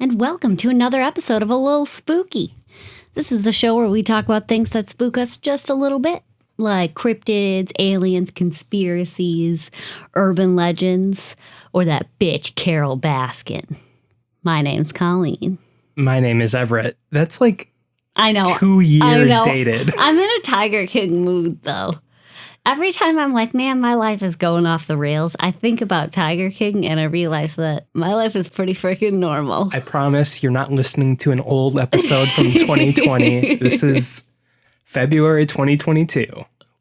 and welcome to another episode of A Lil Spooky. This is the show where we talk about things that spook us just a little bit, like cryptids, aliens, conspiracies, urban legends, or that bitch Carol Baskin. My name's Colleen. My name is Everett. That's like I know 2 years dated. I'm in a Tiger King mood, though. Every time I'm like, man, my life is going off the rails, I think about Tiger King and I realize that my life is pretty freaking normal. I promise you're not listening to an old episode from 2020. This is February 2022.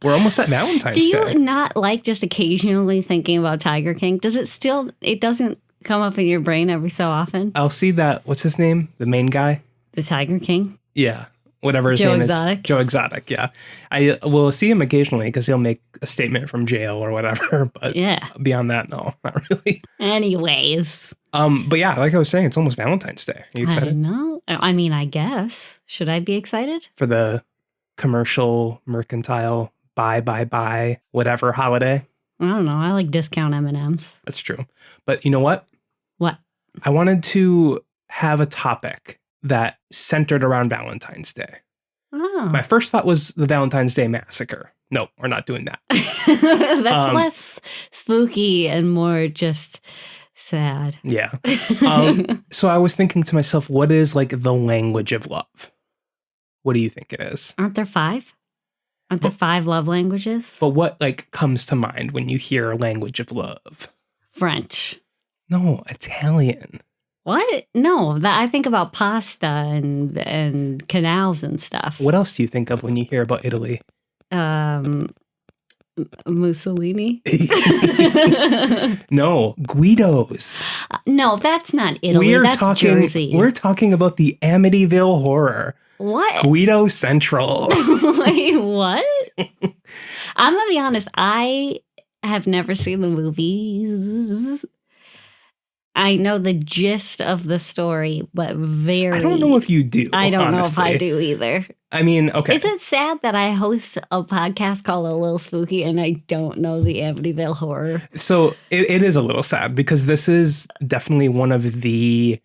We're almost at Valentine's Day. Do you not like just occasionally thinking about Tiger King? Does it doesn't come up in your brain every so often? I'll see that, what's his name? The main guy? The Tiger King? Yeah. Whatever his Joe name Exotic? is. Joe Exotic, yeah. I will see him occasionally because he'll make a statement from jail or whatever. But yeah. Beyond that, no, not really. Anyways. But yeah, like I was saying, it's almost Valentine's Day. Are you excited? I know. I mean, I guess. Should I be excited? For the commercial, mercantile, buy, whatever holiday? I don't know. I like discount M&Ms. That's true. But you know what? What? I wanted to have a topic that centered around Valentine's Day. Oh. My first thought was the Valentine's Day Massacre. No, we're not doing that. That's less spooky and more just sad. Yeah. So I was thinking to myself, what is like the language of love? What do you think it is? Aren't there 5? Aren't there 5 love languages? But what like comes to mind when you hear language of love? French. No, Italian. What? No, I think about pasta and canals and stuff. What else do you think of when you hear about Italy? Mussolini? No, Guidos. No, that's not Italy. That's Jersey. We're talking about the Amityville horror. What? Guido Central. Wait, what? I'm going to be honest. I have never seen the movies. I know the gist of the story, but I don't know if you do. I don't honestly. know if I do either. I mean, okay. Is it sad that I host a podcast called A Lil Spooky and I don't know the Amityville horror? So it is a little sad because this is definitely one of the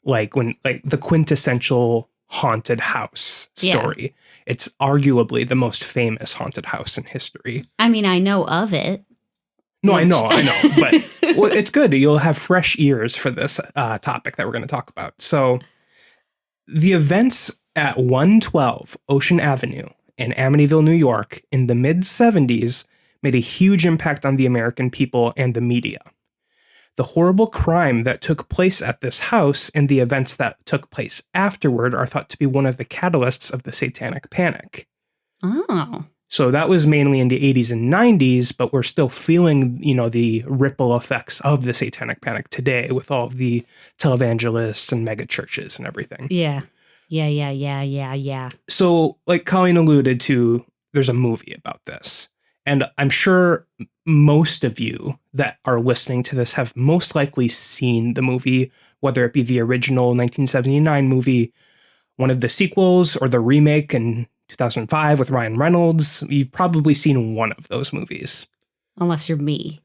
the quintessential haunted house story. Yeah. It's arguably the most famous haunted house in history. I mean, I know of it. No, I know. But well, it's good. You'll have fresh ears for this topic that we're going to talk about. So the events at 112 Ocean Avenue in Amityville, New York in the mid-70s made a huge impact on the American people and the media. The horrible crime that took place at this house and the events that took place afterward are thought to be one of the catalysts of the Satanic Panic. Oh. So that was mainly in the 80s and 90s, but we're still feeling, the ripple effects of the Satanic Panic today with all of the televangelists and mega churches and everything. Yeah. Yeah. So like Colleen alluded to, there's a movie about this. And I'm sure most of you that are listening to this have most likely seen the movie, whether it be the original 1979 movie, one of the sequels, or the remake in 2005 with Ryan Reynolds. You've probably seen one of those movies. Unless you're me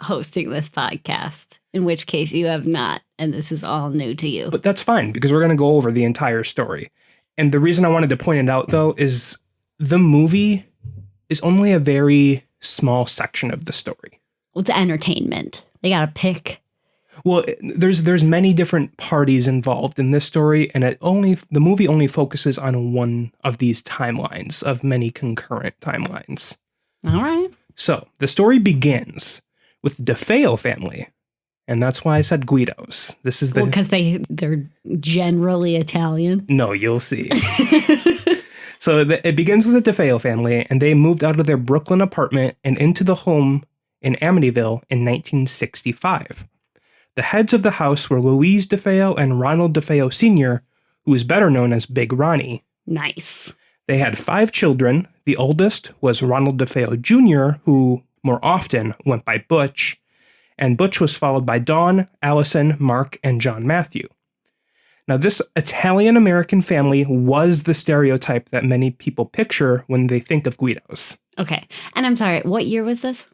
hosting this podcast, in which case you have not, and this is all new to you. But that's fine, because we're going to go over the entire story. And the reason I wanted to point it out, though, is the movie is only a very small section of the story. Well, it's entertainment. They got to pick. Well, there's many different parties involved in this story, and the movie only focuses on one of these timelines of many concurrent timelines. All right. So the story begins with the DeFeo family, and that's why I said Guidos. This is because they're generally Italian. No, you'll see. So it begins with the DeFeo family, and they moved out of their Brooklyn apartment and into the home in Amityville in 1965. The heads of the house were Louise DeFeo and Ronald DeFeo Sr., who is better known as Big Ronnie. Nice. They had 5 children. The oldest was Ronald DeFeo Jr., who more often went by Butch, and Butch was followed by Dawn, Allison, Mark, and John Matthew. Now, this Italian-American family was the stereotype that many people picture when they think of Guidos. Okay. And I'm sorry, what year was this?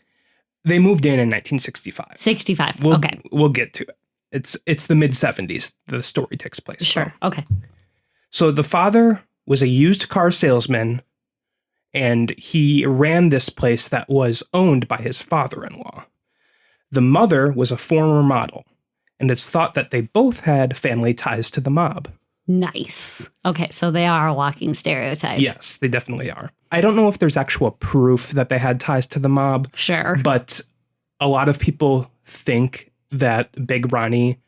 They moved in 1965. 65, Okay. We'll get to it. It's the mid-70s. The story takes place. Sure. So. Okay. So the father was a used car salesman, and he ran this place that was owned by his father-in-law. The mother was a former model, and it's thought that they both had family ties to the mob. Nice. Okay, so they are a walking stereotype. Yes, they definitely are. I don't know if there's actual proof that they had ties to the mob. Sure. But a lot of people think that Big Ronnie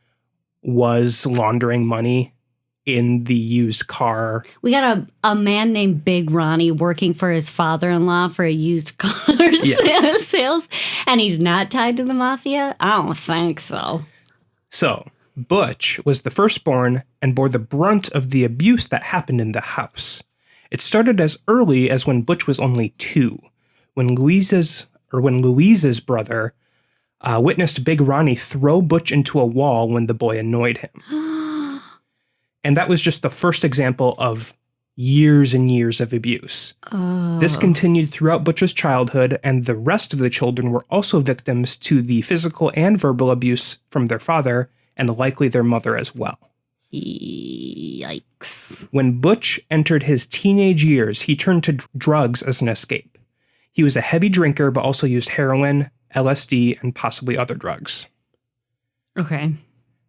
was laundering money in the used car. We got a man named Big Ronnie working for his father-in-law for a used car sales, and he's not tied to the mafia? I don't think so. So, Butch was the firstborn and bore the brunt of the abuse that happened in the house. It started as early as when Butch was only 2, when Louise's brother witnessed Big Ronnie throw Butch into a wall when the boy annoyed him. And that was just the first example of years and years of abuse. Oh. This continued throughout Butch's childhood, and the rest of the children were also victims to the physical and verbal abuse from their father, and likely their mother as well. Yikes. When Butch entered his teenage years, he turned to drugs as an escape. He was a heavy drinker, but also used heroin, LSD, and possibly other drugs. Okay.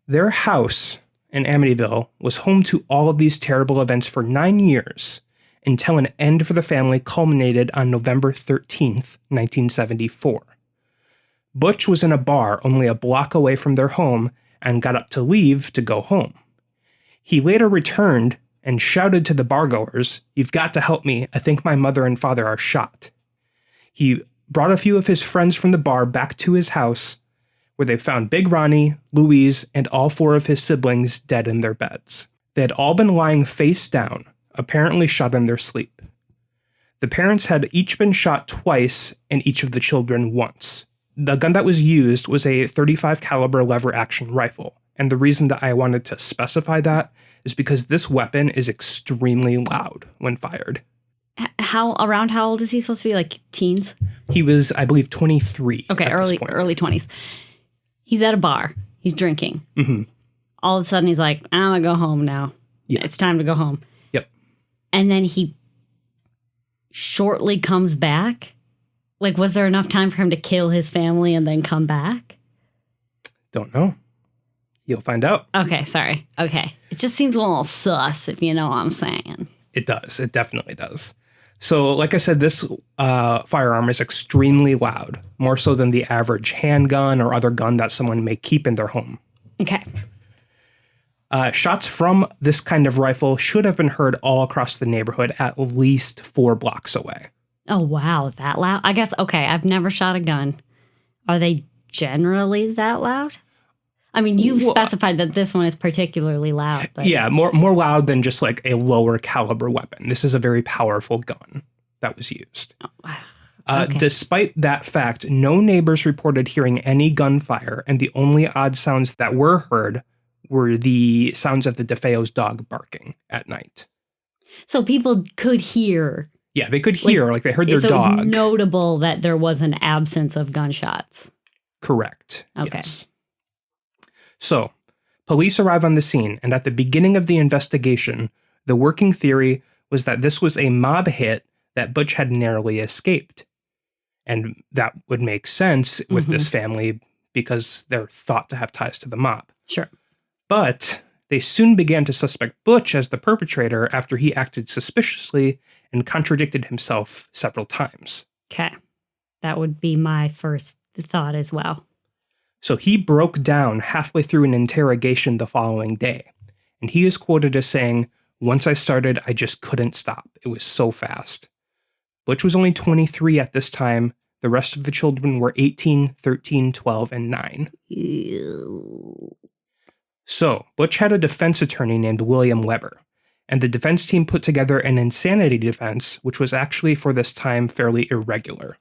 Their house in Amityville was home to all of these terrible events for 9 years, until an end for the family culminated on November 13th, 1974. Butch was in a bar only a block away from their home and got up to leave to go home. He later returned and shouted to the bargoers, "You've got to help me. I think my mother and father are shot." He brought a few of his friends from the bar back to his house, where they found Big Ronnie, Louise, and all 4 of his siblings dead in their beds. They had all been lying face down, apparently shot in their sleep. The parents had each been shot twice and each of the children once. The gun that was used was a .35 caliber lever-action rifle, and the reason that I wanted to specify that is because this weapon is extremely loud when fired. Around how old is he supposed to be? Like teens? He was, I believe, 23. Okay, early 20s. He's at a bar. He's drinking. Mm-hmm. All of a sudden, he's like, "I'm going to go home now. Yeah. It's time to go home." Yep. And then he shortly comes back. Like, was there enough time for him to kill his family and then come back? Don't know. You'll find out. Okay, sorry. Okay. It just seems a little sus, if you know what I'm saying. It does. It definitely does. So, like I said, this firearm is extremely loud, more so than the average handgun or other gun that someone may keep in their home. Okay. Shots from this kind of rifle should have been heard all across the neighborhood at least 4 blocks away. Oh, wow. That loud? I guess, okay, I've never shot a gun. Are they generally that loud? I mean, you've specified that this one is particularly loud. But. Yeah, more loud than just like a lower caliber weapon. This is a very powerful gun that was used. Okay. Despite that fact, no neighbors reported hearing any gunfire, and the only odd sounds that were heard were the sounds of the DeFeo's dog barking at night. So people could hear. Yeah, they could hear, like they heard their dog. So it's notable that there was an absence of gunshots. Correct. Okay. Yes. So, police arrive on the scene, and at the beginning of the investigation, the working theory was that this was a mob hit that Butch had narrowly escaped. And that would make sense with this family because they're thought to have ties to the mob. Sure. But they soon began to suspect Butch as the perpetrator after he acted suspiciously and contradicted himself several times. Okay. That would be my first thought as well. So he broke down halfway through an interrogation the following day, and he is quoted as saying, "Once I started, I just couldn't stop. It was so fast." Butch was only 23 at this time. The rest of the children were 18, 13, 12, and 9. Ew. So Butch had a defense attorney named William Weber, and the defense team put together an insanity defense, which was actually for this time fairly irregular.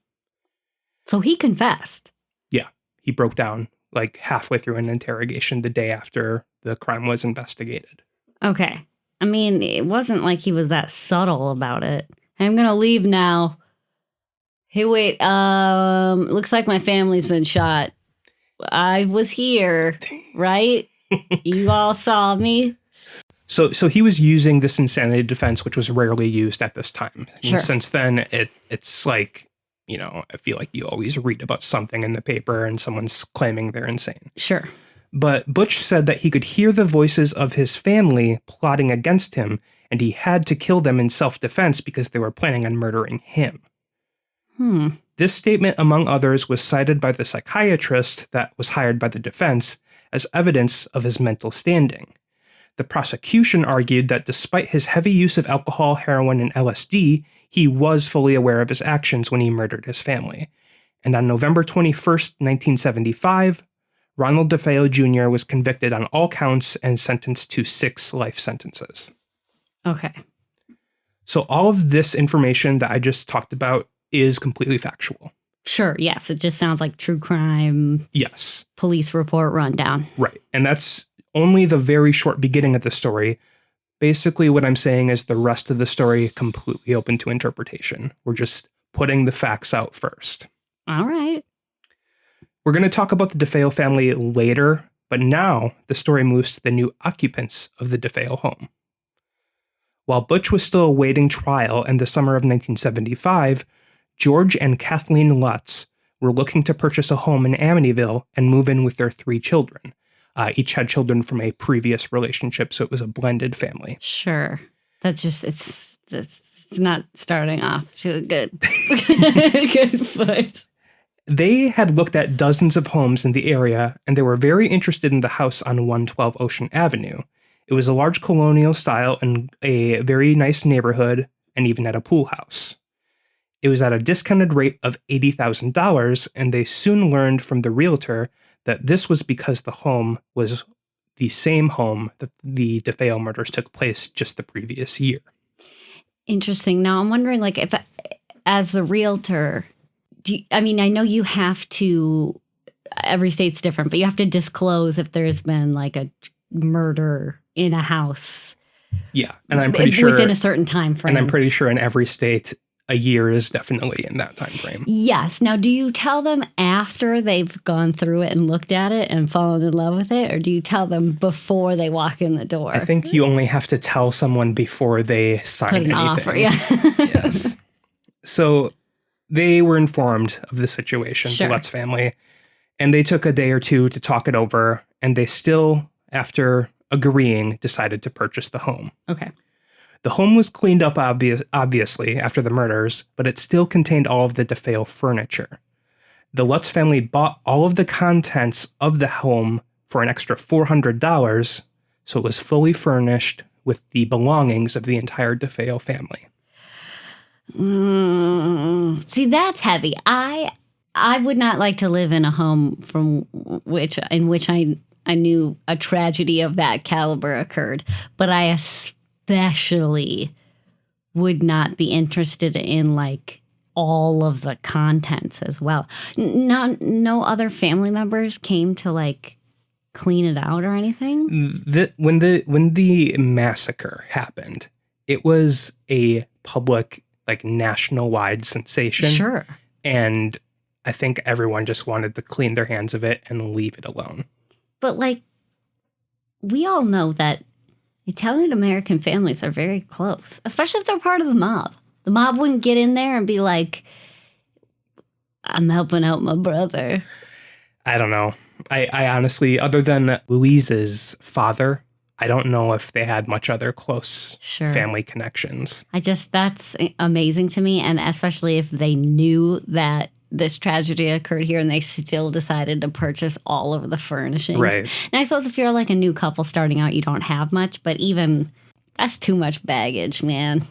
So he confessed. Yeah, he broke down like halfway through an interrogation the day after the crime was investigated. Okay. I mean, it wasn't like he was that subtle about it. I'm going to leave now. Hey, wait, looks like my family's been shot. I was here, right? You all saw me. So he was using this insanity defense, which was rarely used at this time. Sure. And since then, it's like, I feel like you always read about something in the paper and someone's claiming they're insane. Sure. But Butch said that he could hear the voices of his family plotting against him, and he had to kill them in self-defense because they were planning on murdering him. This statement, among others, was cited by the psychiatrist that was hired by the defense as evidence of his mental standing. The prosecution argued that despite his heavy use of alcohol, heroin, and LSD, he was fully aware of his actions when he murdered his family. And on November 21st, 1975, Ronald DeFeo Jr. was convicted on all counts and sentenced to 6 life sentences. Okay. So all of this information that I just talked about is completely factual. Sure, yes. It just sounds like true crime. Yes. Police report rundown. Right. And that's only the very short beginning of the story. Basically, what I'm saying is the rest of the story completely open to interpretation. We're just putting the facts out first. All right. We're going to talk about the DeFeo family later, but now the story moves to the new occupants of the DeFeo home. While Butch was still awaiting trial in the summer of 1975, George and Kathleen Lutz were looking to purchase a home in Amityville and move in with their 3 children. Each had children from a previous relationship, so it was a blended family. Sure. That's just, it's not starting off to a good, good foot. They had looked at dozens of homes in the area, and they were very interested in the house on 112 Ocean Avenue. It was a large colonial style and a very nice neighborhood, and even had a pool house. It was at a discounted rate of $80,000, and they soon learned from the realtor that this was because the home was the same home that the DeFeo murders took place just the previous year. Interesting. Now, I'm wondering, like, if as the realtor, I know you have to, every state's different, but you have to disclose if there's been, like, a murder in a house. Yeah, and I'm pretty sure within a certain time frame. And I'm pretty sure in every state, a year is definitely in that time frame. Yes. Now, do you tell them after they've gone through it and looked at it and fallen in love with it, or do you tell them before they walk in the door? I think you only have to tell someone before they sign anything. Offer, yeah. Yes. So they were informed of the situation, Sure. the Lutz family, and they took a day or two to talk it over, and they still, after agreeing, decided to purchase the home. Okay. The home was cleaned up obviously after the murders, but it still contained all of the DeFeo furniture. The Lutz family bought all of the contents of the home for an extra $400, so it was fully furnished with the belongings of the entire DeFeo family. See, that's heavy. I would not like to live in a home in which I knew a tragedy of that caliber occurred, but I especially would not be interested in, like, all of the contents as well. No other family members came to, like, clean it out or anything? When the massacre happened, it was a public, like, national-wide sensation. Sure. And I think everyone just wanted to clean their hands of it and leave it alone. But, like, we all know that Italian-American families are very close, especially if they're part of the mob. The mob wouldn't get in there and be like, I'm helping out my brother. I don't know. I honestly, other than Louise's father, I don't know if they had much other close family connections. That's amazing to me. And especially if they knew that this tragedy occurred here and they still decided to purchase all of the furnishings. Right. And I suppose if you're like a new couple starting out, you don't have much, but even that's too much baggage, man.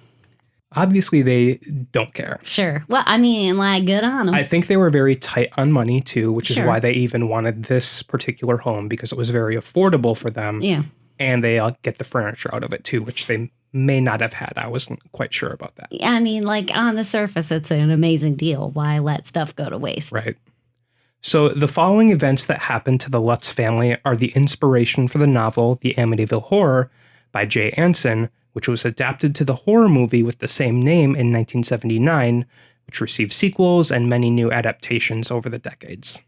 Obviously, they don't care. Sure. Well, I mean, like, good on them. I think they were very tight on money, too, which is why they even wanted this particular home, because it was very affordable for them. Yeah. And they get the furniture out of it, too, which they may not have had. I wasn't quite sure about that. I mean, like, on the surface, it's an amazing deal. Why let stuff go to waste? Right. So the following events that happened to the Lutz family are the inspiration for the novel The Amityville Horror by Jay Anson, which was adapted to the horror movie with the same name in 1979, which received sequels and many new adaptations over the decades.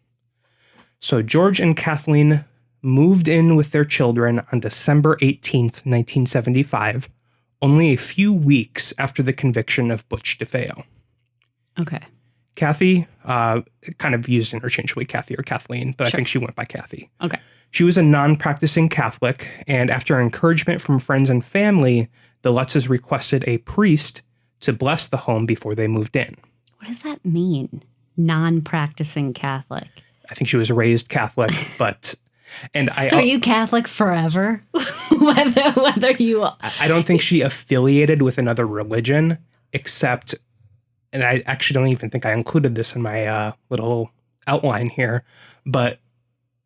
So George and Kathleen moved in with their children on December 18th, 1975, only a few weeks after the conviction of Butch DeFeo. Okay. Kathy, kind of used interchangeably Kathy or Kathleen, but I think she went by Kathy. Okay. She was a non-practicing Catholic, and after encouragement from friends and family, the Lutzes requested a priest to bless the home before they moved in. What does that mean? Non-practicing Catholic. I think she was raised Catholic, but... So are you Catholic forever? whether you... I don't think she affiliated with another religion, except... And I actually don't even think I included this in my little outline here, but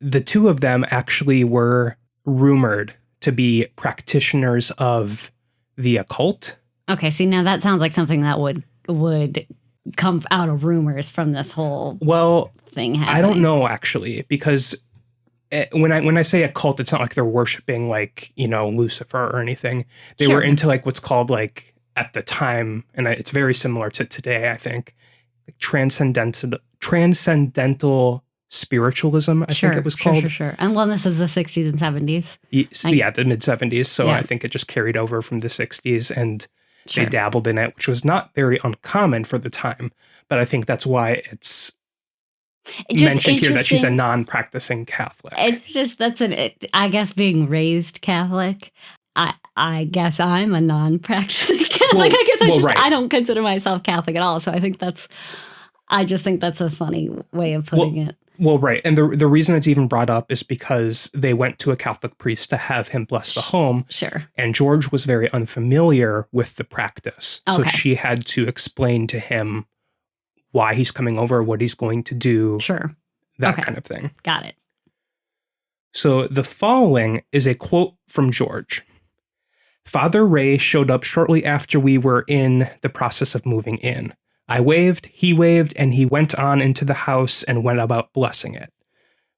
the two of them actually were rumored to be practitioners of the occult. Okay, see, now that sounds like something that would come out of rumors from this whole thing happening. I don't know, actually, because when I say occult, it's not like they're worshiping like, Lucifer or anything. They were into like what's called like, at the time, and it's very similar to today, I think, like transcendental spiritualism, I think it was called. Sure. And this is the 60s and 70s. Yeah, the mid-70s. So I think it just carried over from the 60s, and they dabbled in it, which was not very uncommon for the time. But I think that's why it's mentioned here that she's a non-practicing Catholic. It's just, I guess being raised Catholic, I guess I'm a non-practicing Catholic. I don't consider myself Catholic at all. So I just think that's a funny way of putting it. Well, right. And the reason it's even brought up is because they went to a Catholic priest to have him bless the home. Sure. And George was very unfamiliar with the practice. Okay. So she had to explain to him why he's coming over, what he's going to do. Sure. That kind of thing. Got it. So the following is a quote from George. Father Ray showed up shortly after we were in the process of moving in. I waved, and he went on into the house and went about blessing it.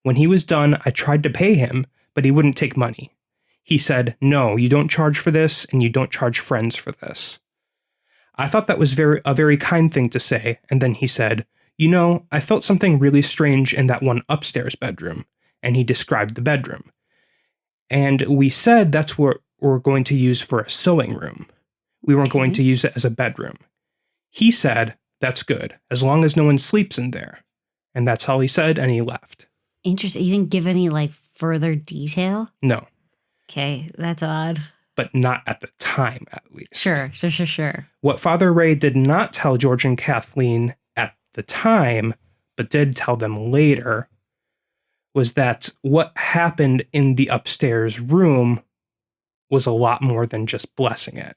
When he was done, I tried to pay him, but he wouldn't take money. He said, "No, you don't charge for this, and you don't charge friends for this." I thought that was a very kind thing to say, and then he said, I felt something really strange in that one upstairs bedroom, and he described the bedroom. And we said that's what we're going to use for a sewing room. We weren't going to use it as a bedroom. He said, "That's good, as long as no one sleeps in there." And that's all he said, and he left. Interesting. You didn't give any, further detail? No. Okay, that's odd. But not at the time, at least. Sure. What Father Ray did not tell George and Kathleen at the time, but did tell them later, was that what happened in the upstairs room was a lot more than just blessing it.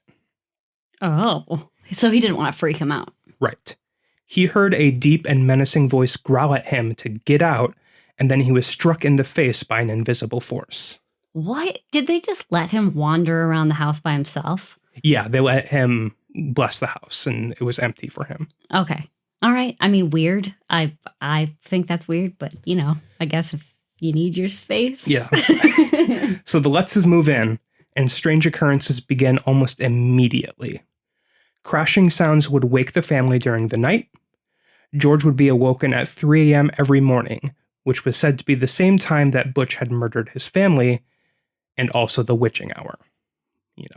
Oh. So he didn't want to freak him out. Right. He heard a deep and menacing voice growl at him to get out, and then he was struck in the face by an invisible force. What? Did they just let him wander around the house by himself? Yeah, they let him bless the house, and it was empty for him. Okay. All right. I mean, weird. I think that's weird, but, I guess if you need your space. Yeah. So the Lutzes move in, and strange occurrences begin almost immediately. Crashing sounds would wake the family during the night. George would be awoken at 3 a.m. every morning, which was said to be the same time that Butch had murdered his family, and also the witching hour.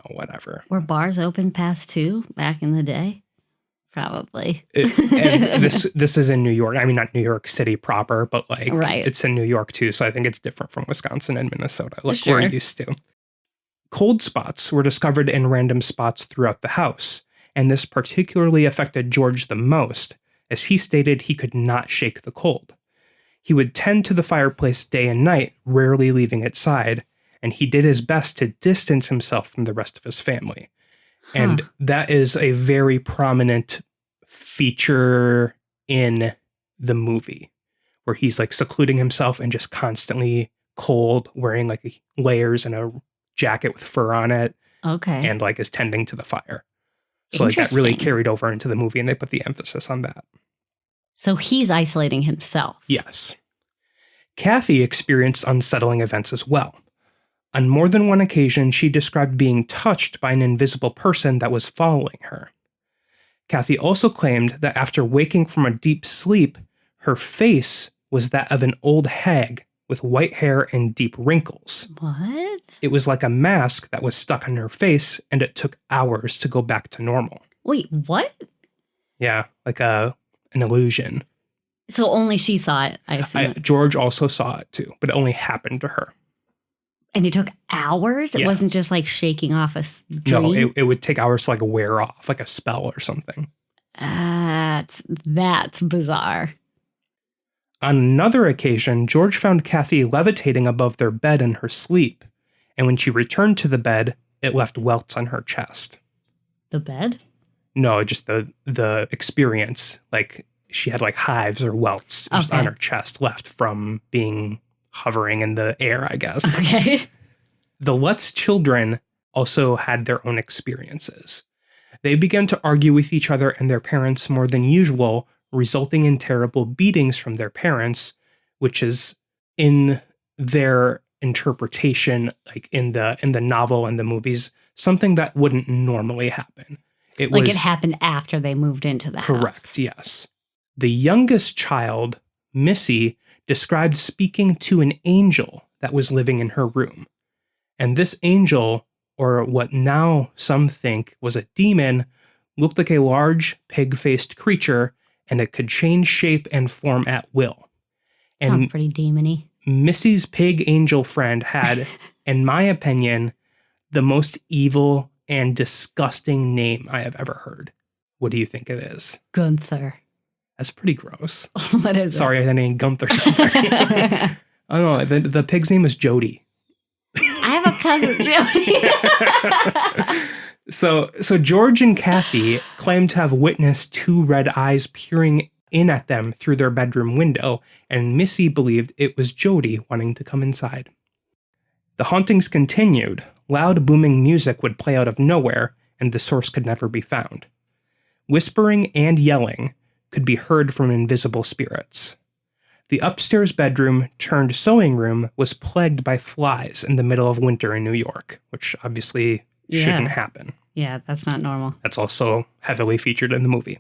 Whatever. Were bars open past 2 back in the day? Probably. And this is in New York. I mean, not New York City proper, but it's in New York too. So I think it's different from Wisconsin and Minnesota, we're used to. Cold spots were discovered in random spots throughout the house, and this particularly affected George the most, as he stated he could not shake the cold. He would tend to the fireplace day and night, rarely leaving its side, and he did his best to distance himself from the rest of his family. And that is a very prominent feature in the movie, where he's secluding himself and just constantly cold, wearing layers and a jacket with fur on it. Okay. And is tending to the fire. So that really carried over into the movie, and they put the emphasis on that. So he's isolating himself. Yes. Kathy experienced unsettling events as well. On more than one occasion, she described being touched by an invisible person that was following her. Kathy also claimed that after waking from a deep sleep, her face was that of an old hag with white hair and deep wrinkles. What? It was like a mask that was stuck on her face, and it took hours to go back to normal. Wait, what? Yeah, like an illusion. So only she saw it, I assume. George also saw it too, but it only happened to her. And it took hours? It wasn't just like shaking off a dream? No, it would take hours to like wear off, like a spell or something. That's bizarre. On another occasion, George found Kathy levitating above their bed in her sleep, and when she returned to the bed, it left welts on her chest. The bed? No, just the experience. Like, she had like hives or welts just on her chest left from being hovering in the air, I guess. Okay. The Lutz children also had their own experiences. They began to argue with each other and their parents more than usual, resulting in terrible beatings from their parents, which is in their interpretation, like in the novel and the movies, something that wouldn't normally happen. It happened after they moved into the house. Correct, yes. The youngest child, Missy, described speaking to an angel that was living in her room. And this angel, or what now some think was a demon, looked like a large pig-faced creature, and it could change shape and form at will. Sounds And pretty demony. Missy's pig angel friend had, in my opinion, the most evil and disgusting name I have ever heard. What do you think it is? Gunther. That's pretty gross. What is it? Sorry, I named Gunther. I don't know. The pig's name is Jody. I have a cousin, Jody. So George and Kathy claimed to have witnessed two red eyes peering in at them through their bedroom window, and Missy believed it was Jody wanting to come inside. The hauntings continued. Loud booming music would play out of nowhere, and the source could never be found. Whispering and yelling could be heard from invisible spirits. The upstairs bedroom turned sewing room was plagued by flies in the middle of winter in New York, which obviously shouldn't happen. Yeah, that's not normal. That's also heavily featured in the movie.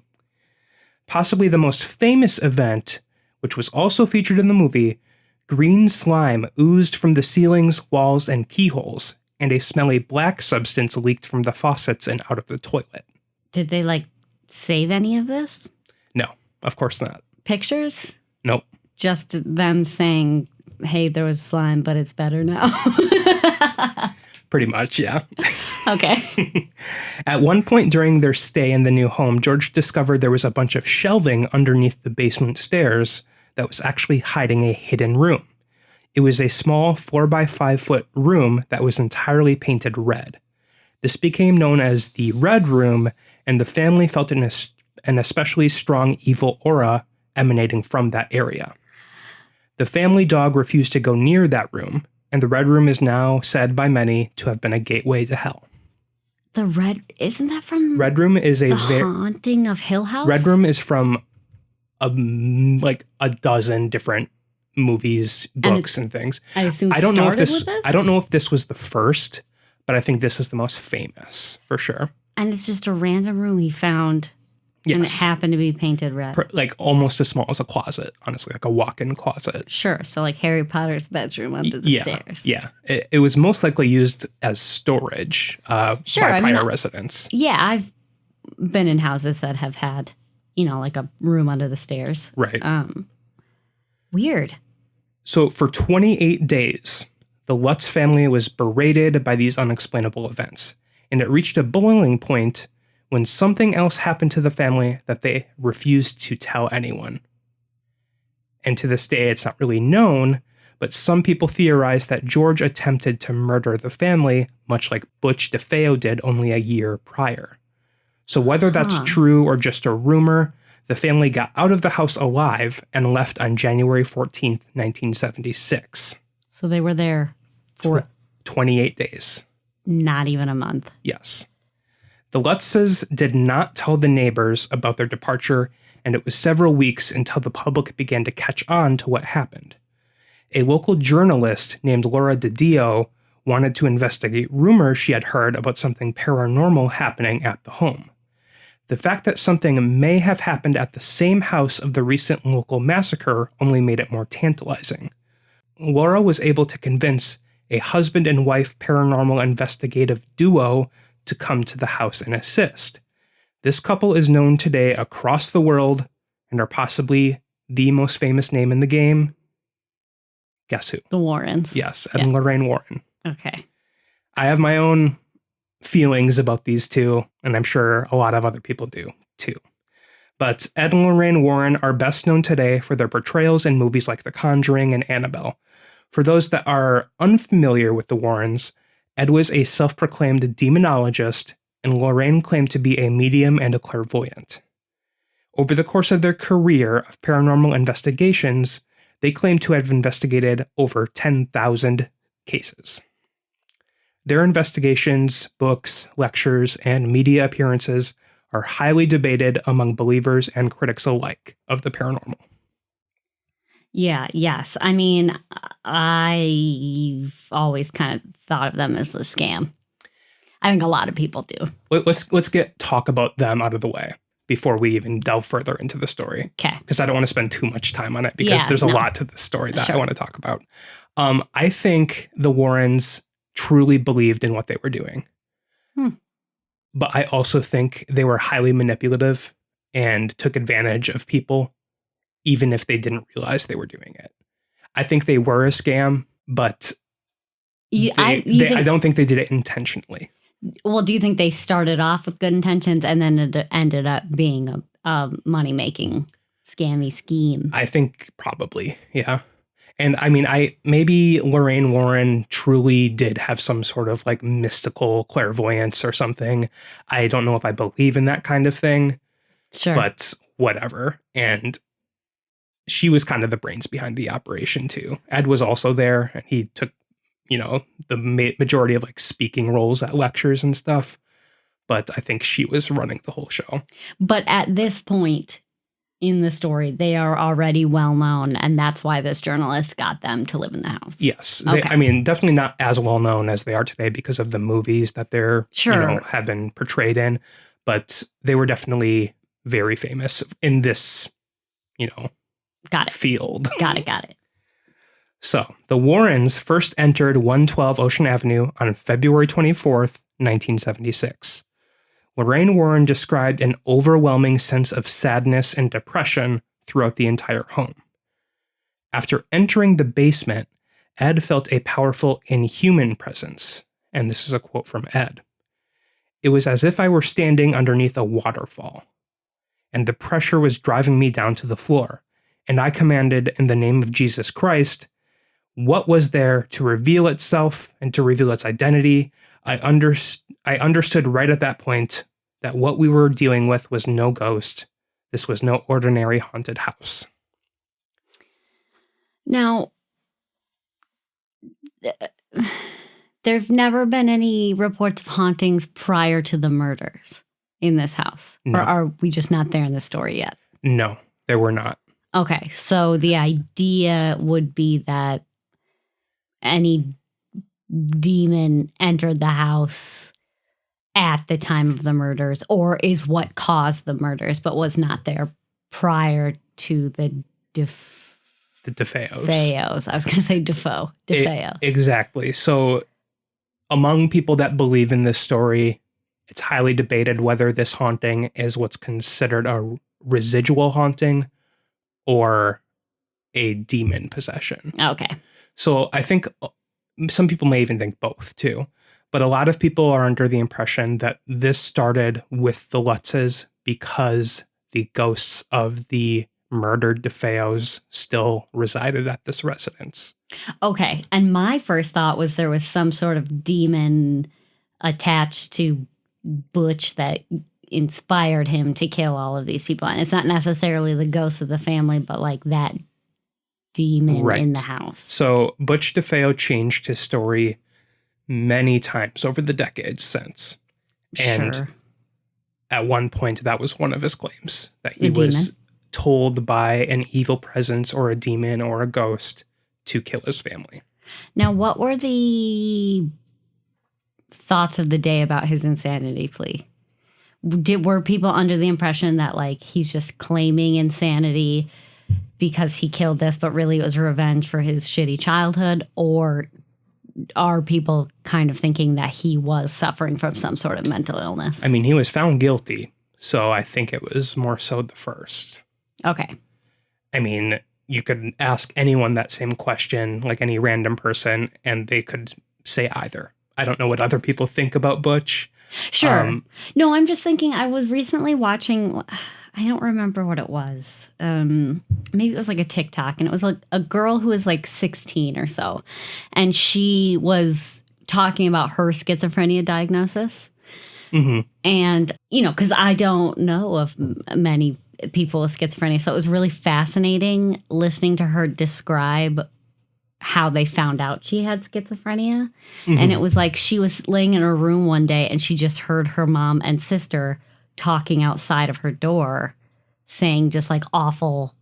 Possibly the most famous event, which was also featured in the movie, green slime oozed from the ceilings, walls, and keyholes, and a smelly black substance leaked from the faucets and out of the toilet. Did they, save any of this? No, of course not. Pictures? Nope. Just them saying, hey, there was slime, but it's better now. Pretty much, yeah. Okay. At one point during their stay in the new home, George discovered there was a bunch of shelving underneath the basement stairs that was actually hiding a hidden room. It was a small 4x5 foot room that was entirely painted red. This became known as the Red Room, and the family felt an especially strong evil aura emanating from that area. The family dog refused to go near that room, and the Red Room is now said by many to have been a gateway to hell. Isn't that from Red Room is The Haunting of Hill House? Red Room is from a dozen different movies, books, and things. I assume I don't know if this? I don't know if this was the first, but I think this is the most famous for sure. And it's just a random room he found. Yes. And it happened to be painted red. Almost as small as a closet, honestly, like a walk-in closet. Sure. So like Harry Potter's bedroom under the stairs. Yeah. It was most likely used as storage by prior residents. Yeah. I've been in houses that have had, like a room under the stairs. Right. Weird. So for 28 days, the Lutz family was berated by these unexplainable events. And it reached a boiling point when something else happened to the family that they refused to tell anyone. And to this day, it's not really known, but some people theorize that George attempted to murder the family, much like Butch DeFeo did only a year prior. So whether that's true or just a rumor, the family got out of the house alive and left on January 14th, 1976. So they were there for 28 days. Not even a month. Yes. The Lutzes did not tell the neighbors about their departure, and it was several weeks until the public began to catch on to what happened. A local journalist named Laura DiDio wanted to investigate rumors she had heard about something paranormal happening at the home. The fact that something may have happened at the same house of the recent local massacre only made it more tantalizing. Laura was able to convince a husband and wife paranormal investigative duo to come to the house and assist. This couple is known today across the world and are possibly the most famous name in the game. Guess who? The Warrens. Yes, Ed and Lorraine Warren. Okay. I have my own feelings about these two, and I'm sure a lot of other people do too. But Ed and Lorraine Warren are best known today for their portrayals in movies like The Conjuring and Annabelle. For those that are unfamiliar with the Warrens, Ed was a self-proclaimed demonologist, and Lorraine claimed to be a medium and a clairvoyant. Over the course of their career of paranormal investigations, they claim to have investigated over 10,000 cases. Their investigations, books, lectures, and media appearances are highly debated among believers and critics alike of the paranormal. Yeah, yes. I mean, I've always kind of thought of them as a scam. I think a lot of people do. Let's talk about them out of the way before we even delve further into the story. Okay. Because I don't want to spend too much time on it because there's a lot to the story that I want to talk about. I think the Warrens truly believed in what they were doing. But I also think they were highly manipulative and took advantage of people, even if they didn't realize they were doing it. I think they were a scam, but I don't think they did it intentionally. Well, do you think they started off with good intentions and then it ended up being a money-making scammy scheme? I think probably, yeah. And I mean, maybe Lorraine Warren truly did have some sort of like mystical clairvoyance or something. I don't know if I believe in that kind of thing. Sure. But whatever. And she was kind of the brains behind the operation too. Ed was also there, and he took, the majority of like speaking roles at lectures and stuff. But I think she was running the whole show. But at this point in the story, they are already well known, and that's why this journalist got them to live in the house. Yes. Okay. I mean, definitely not as well known as they are today because of the movies that they're, have been portrayed in. But they were definitely very famous in this, got it. field. Got it. So, the Warrens first entered 112 Ocean Avenue on February 24th, 1976. Lorraine Warren described an overwhelming sense of sadness and depression throughout the entire home. After entering the basement, Ed felt a powerful inhuman presence, and this is a quote from Ed. It was as if I were standing underneath a waterfall, and the pressure was driving me down to the floor, and I commanded in the name of Jesus Christ, what was there to reveal itself and to reveal its identity. I understood right at that point that what we were dealing with was no ghost. This was no ordinary haunted house. Now, there've never been any reports of hauntings prior to the murders in this house. No. Or are we just not there in the story yet? No, there were not. Okay, so the idea would be that any demon entered the house at the time of the murders, or is what caused the murders, but was not there prior to the DeFeos. I was going to say Defoe. DeFeo. Exactly. So among people that believe in this story, it's highly debated whether this haunting is what's considered a residual haunting or a demon possession. Okay. So I think some people may even think both too. But a lot of people are under the impression that this started with the Lutzes because the ghosts of the murdered DeFeos still resided at this residence. Okay. And my first thought was there was some sort of demon attached to Butch that inspired him to kill all of these people. And it's not necessarily the ghosts of the family, but like that demon in the house. So Butch DeFeo changed his story many times over the decades since. And at one point, that was one of his claims, that he was told by an evil presence or a demon or a ghost to kill his family. Now, what were the thoughts of the day about his insanity plea? Were people under the impression that like he's just claiming insanity because he killed this, but really it was revenge for his shitty childhood? Or are people kind of thinking that he was suffering from some sort of mental illness? I mean, he was found guilty, so I think it was more so the first. Okay. I mean, you could ask anyone that same question, like any random person, and they could say either. I don't know what other people think about Butch. Sure. No, I'm just thinking I was recently watching, I don't remember what it was. Maybe it was like a TikTok, and it was like a girl who was like 16 or so. And she was talking about her schizophrenia diagnosis. Mm-hmm. And, you know, because I don't know of many people with schizophrenia. So it was really fascinating listening to her describe how they found out she had schizophrenia. Mm-hmm. And it was like she was laying in her room one day and she just heard her mom and sister talking outside of her door, saying just like awful,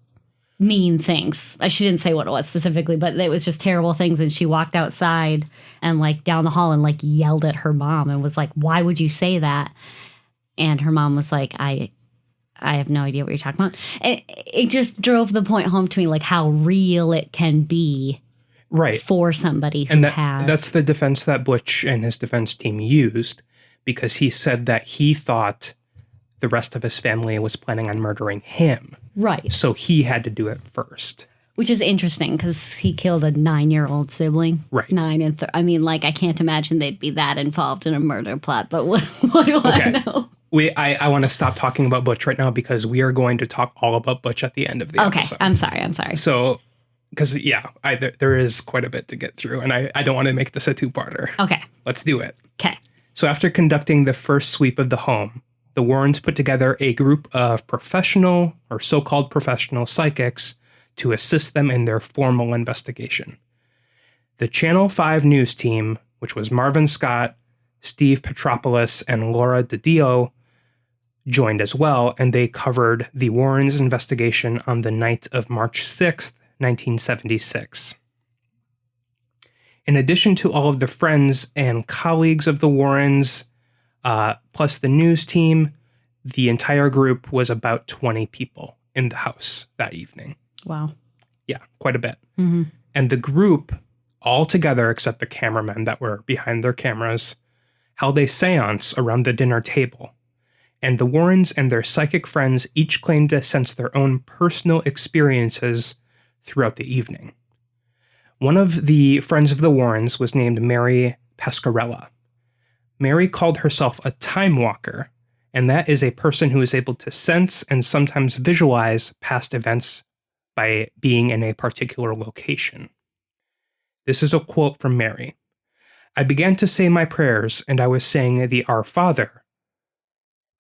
mean things. She didn't say what it was specifically, but it was just terrible things. And she walked outside and like down the hall and like yelled at her mom and was like, why would you say that? And her mom was like, I have no idea what you're talking about. It just drove the point home to me, like how real it can be. Right. For somebody who has. That's the defense that Butch and his defense team used, because he said that he thought the rest of his family was planning on murdering him. Right. So he had to do it first. Which is interesting because he killed a 9-year-old sibling. Right. I mean, like, I can't imagine they'd be that involved in a murder plot, but what do I know? I want to stop talking about Butch right now because we are going to talk all about Butch at the end of the episode. I'm sorry. So, because, there is quite a bit to get through, and I don't want to make this a two-parter. Okay. Let's do it. Okay. So after conducting the first sweep of the home, the Warrens put together a group of professional or so-called professional psychics to assist them in their formal investigation. The Channel 5 news team, which was Marvin Scott, Steve Petropoulos, and Laura DiDio, joined as well, and they covered the Warrens' investigation on the night of March 6th, 1976. In addition to all of the friends and colleagues of the Warrens, plus the news team, the entire group was about 20 people in the house that evening. Wow. Yeah, quite a bit. Mm-hmm. And the group, all together except the cameramen that were behind their cameras, held a seance around the dinner table. And the Warrens and their psychic friends each claimed to sense their own personal experiences throughout the evening. One of the friends of the Warrens was named Mary Pasquarella. Mary called herself a time walker, and that is a person who is able to sense and sometimes visualize past events by being in a particular location. This is a quote from Mary. I began to say my prayers, and I was saying the Our Father.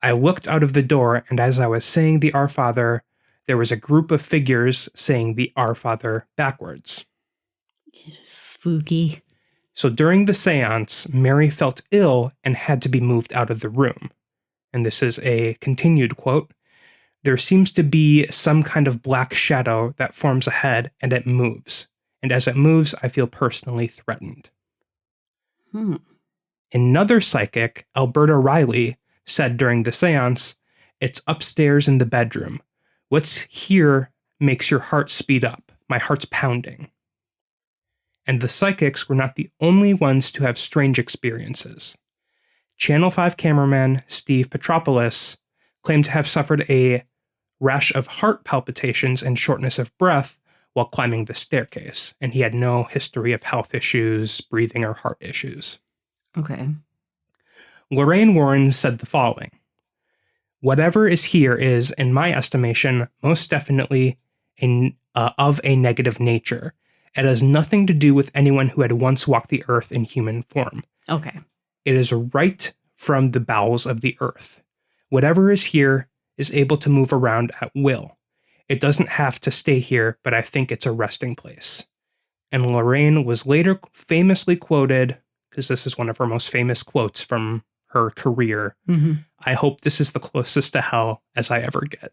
I looked out of the door, and as I was saying the Our Father, there was a group of figures saying the Our Father backwards. Spooky. So during the seance, Mary felt ill and had to be moved out of the room. And this is a continued quote. There seems to be some kind of black shadow that forms ahead and it moves. And as it moves, I feel personally threatened. Another psychic, Alberta Riley, said during the seance, it's upstairs in the bedroom. What's here makes your heart speed up. My heart's pounding. And the psychics were not the only ones to have strange experiences. Channel 5 cameraman Steve Petropoulos claimed to have suffered a rash of heart palpitations and shortness of breath while climbing the staircase, and he had no history of health issues, breathing, or heart issues. Okay. Lorraine Warren said the following. Whatever is here is, in my estimation, most definitely of a negative nature. It has nothing to do with anyone who had once walked the earth in human form. Okay. It is right from the bowels of the earth. Whatever is here is able to move around at will. It doesn't have to stay here, but I think it's a resting place. And Lorraine was later famously quoted, because this is one of her most famous quotes from her career, I hope this is the closest to hell as I ever get.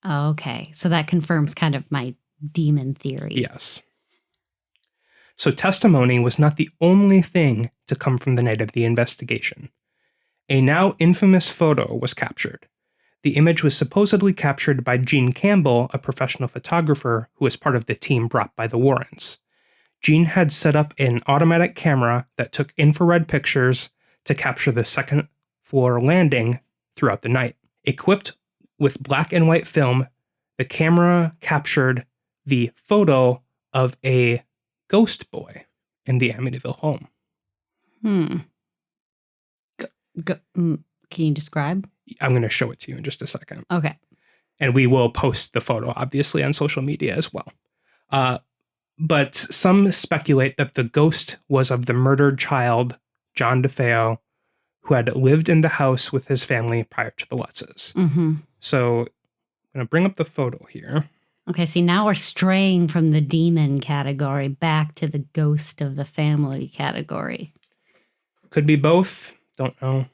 Okay. So that confirms kind of my demon theory. Yes. So testimony was not the only thing to come from the night of the investigation. A now infamous photo was captured. The image was supposedly captured by Gene Campbell, a professional photographer who was part of the team brought by the Warrens. Gene had set up an automatic camera that took infrared pictures to capture the second floor landing throughout the night. Equipped with black and white film, the camera captured the photo of a ghost boy in the Amityville home. Can you describe? I'm going to show it to you in just a second. Okay. And we will post the photo, obviously, on social media as well. But some speculate that the ghost was of the murdered child, John DeFeo, who had lived in the house with his family prior to the Lutzes. Mm-hmm. So I'm going to bring up the photo here. Okay, see, now we're straying from the demon category back to the ghost of the family category. Could be both. Don't know.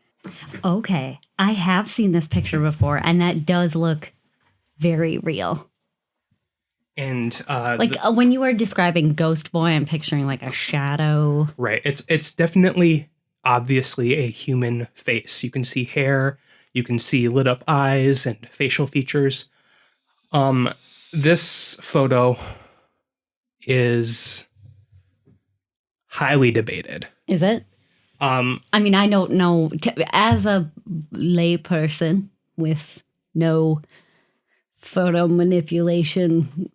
Okay, I have seen this picture before, and that does look very real. And when you were describing Ghost Boy, I'm picturing like a shadow. Right. It's definitely, obviously, a human face. You can see hair, you can see lit up eyes and facial features. This photo is highly debated. Is it? I mean, I don't know. As a lay person with no photo manipulation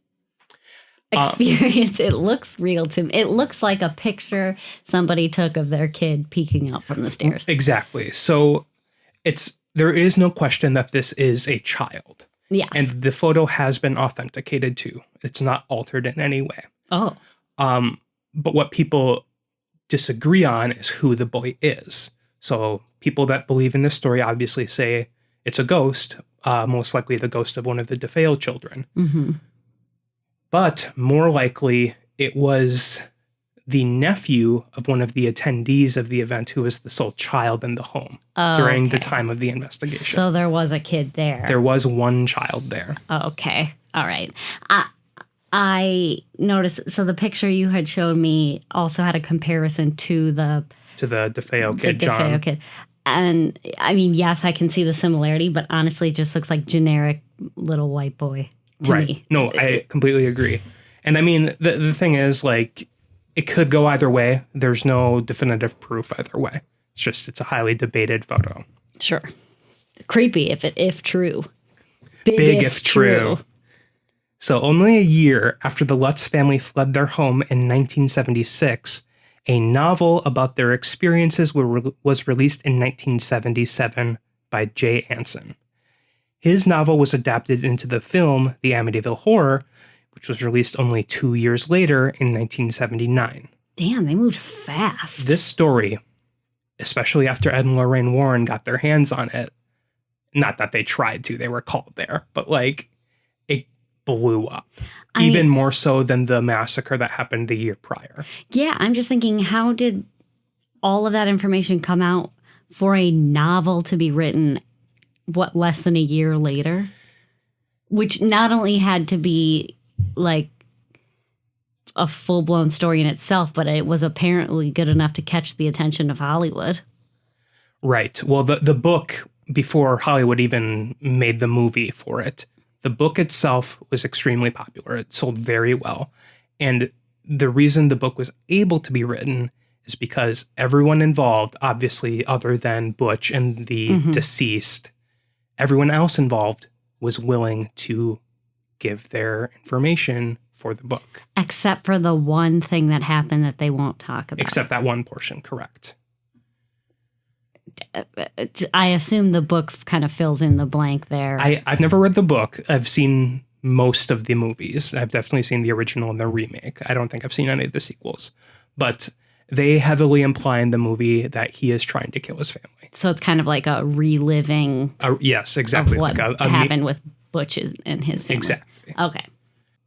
experience, it looks real to me. It looks like a picture somebody took of their kid peeking out from the stairs. Exactly. So there is no question that this is a child. Yes. And the photo has been authenticated too. It's not altered in any way. Oh. But what people disagree on is who the boy is. So people that believe in this story obviously say it's a ghost, most likely the ghost of one of the DeFeo children. Mm-hmm. But more likely it was the nephew of one of the attendees of the event who was the sole child in the home during the time of the investigation. So there was a kid there. There was one child there. Okay. All right. I noticed, so the picture you had shown me also had a comparison to the DeFeo kid, the John. DeFeo kid. And I mean, yes, I can see the similarity, but honestly, it just looks like generic little white boy to me. No, I completely agree. And I mean, the thing is, like, it could go either way. There's no definitive proof either way. It's a highly debated photo. Sure. Creepy if true. Big if true. So only a year after the Lutz family fled their home in 1976, a novel about their experiences was released in 1977 by Jay Anson. His novel was adapted into the film The Amityville Horror, which was released only 2 years later in 1979. Damn, they moved fast. This story, especially after Ed and Lorraine Warren got their hands on it, not that they tried to, they were called there, but like it blew up. Even more so than the massacre that happened the year prior. Yeah, I'm just thinking, how did all of that information come out for a novel to be written, less than a year later? Which not only had to be like a full-blown story in itself, but it was apparently good enough to catch the attention of Hollywood. Right. Well, the book, before Hollywood even made the movie for it, the book itself was extremely popular. It sold very well. And the reason the book was able to be written is because everyone involved, obviously other than Butch and the deceased, everyone else involved was willing to give their information for the book. Except for the one thing that happened that they won't talk about. Except that one portion, correct. I assume the book kind of fills in the blank there. I've never read the book. I've seen most of the movies. I've definitely seen the original and the remake. I don't think I've seen any of the sequels. But they heavily imply in the movie that he is trying to kill his family. So it's kind of like a reliving. Yes, exactly. Of what happened with Butch and his family. Exactly. Okay.